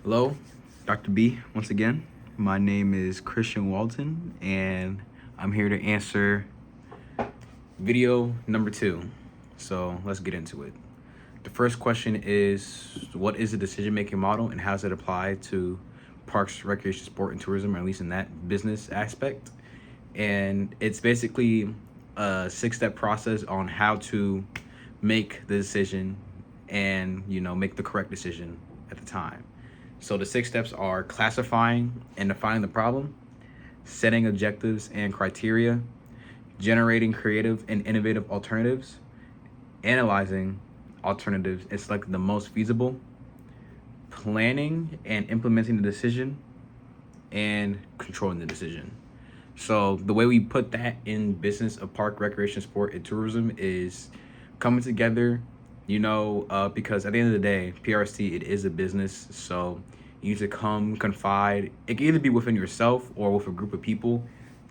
Hello, Dr. B, once again. My name is Christian Walton, and I'm here to answer video number 2. So let's get into it. The first question is, what is the decision-making model and how does it apply to parks, recreation, sport, and tourism, or at least in that business aspect? And it's basically a 6-step process on how to make the decision and, make the correct decision at the time. So the 6 steps are classifying and defining the problem, setting objectives and criteria, generating creative and innovative alternatives, analyzing alternatives and selecting the most feasible, planning and implementing the decision, and controlling the decision. So the way we put that in business of park, recreation, sport, and tourism is coming together, because at the end of the day, PRC, it is a business. So you need to come confide. It can either be within yourself or with a group of people.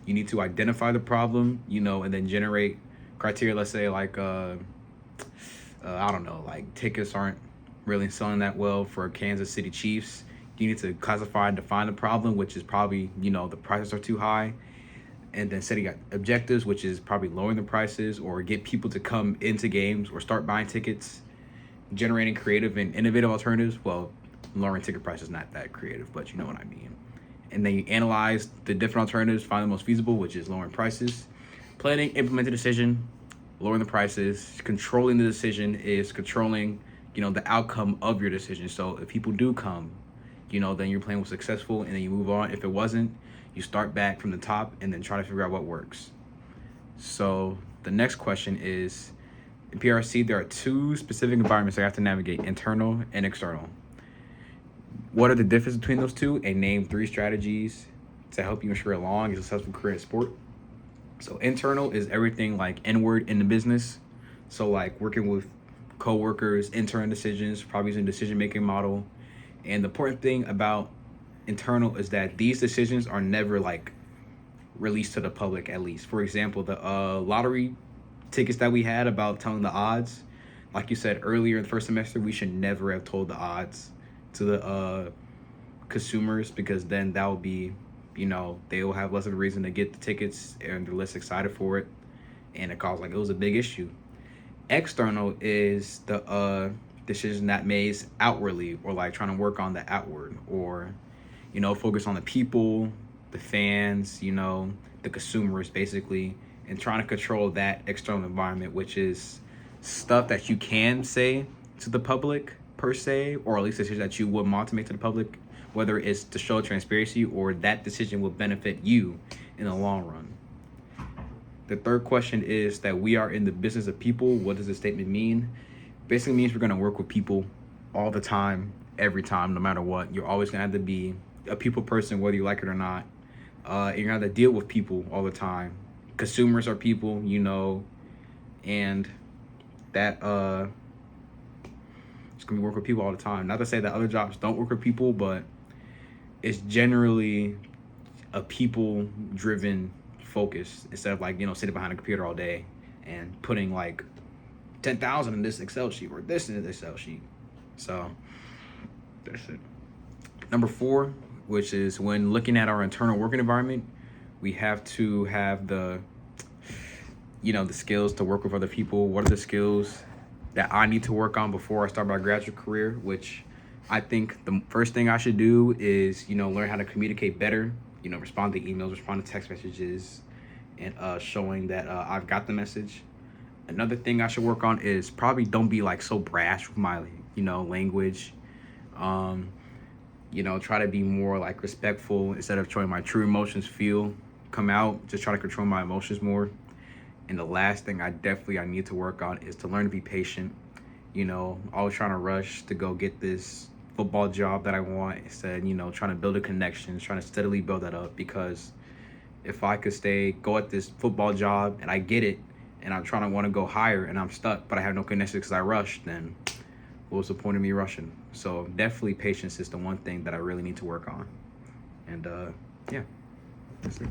You need to identify the problem, and then generate criteria. Let's say like, I don't know, like tickets aren't really selling that well for Kansas City Chiefs. You need to classify and define the problem, which is probably, the prices are too high. And then setting objectives, which is probably lowering the prices or get people to come into games or start buying tickets. Generating creative and innovative alternatives. Well, lowering ticket prices is not that creative, but you know what I mean. And then you analyze the different alternatives, find the most feasible, which is lowering prices. Planning, implement the decision, lowering the prices. Controlling the decision is controlling, the outcome of your decision. So if people do come, then your plan was successful and then you move on. If it wasn't, you start back from the top and then try to figure out what works. So the next question is, in PRC, there are 2 specific environments I have to navigate, internal and external. What are the differences between those 2? And name 3 strategies to help you ensure a long and successful career in sport. So internal is everything like inward in the business. So like working with co-workers, internal decisions, probably using a decision-making model. And the important thing about internal is that these decisions are never like released to the public, at least. For example, the lottery tickets that we had about telling the odds, like you said earlier in the first semester, we should never have told the odds to the consumers, because then that will be, they will have less of a reason to get the tickets and they're less excited for it, and it was a big issue. External is the decision that made outwardly, or like trying to work on the outward, or focus on the people, the fans, the consumers basically, and trying to control that external environment, which is stuff that you can say to the public per se, or at least decisions that you would want to make to the public, whether it's to show transparency or that decision will benefit you in the long run. The third question is that we are in the business of people. What does this statement mean? Basically means we're going to work with people all the time, every time, no matter what. You're always going to have to be a people person, whether you like it or not. You're going to have to deal with people all the time. Consumers are people, and that it's going to be work with people all the time. Not to say that other jobs don't work with people, but it's generally a people-driven focus instead of like, sitting behind a computer all day and putting like 10,000 in this Excel sheet or this in this Excel sheet. So that's it. Number 4, which is when looking at our internal working environment, we have to have the skills to work with other people. What are the skills that I need to work on before I start my graduate career? Which I think the first thing I should do is, learn how to communicate better, respond to emails, respond to text messages, and showing that I've got the message. Another thing I should work on is probably don't be like so brash with my, language. Try to be more like respectful instead of showing my true emotions come out. Just try to control my emotions more. And the last thing I need to work on is to learn to be patient. Always trying to rush to go get this football job that I want instead, trying to build a connection, trying to steadily build that up. Because if I could go at this football job and I get it, and I'm trying to want to go higher and I'm stuck, but I have no connection because I rushed, then what was the point of me rushing? So definitely patience is the one thing that I really need to work on. And yeah, that's it.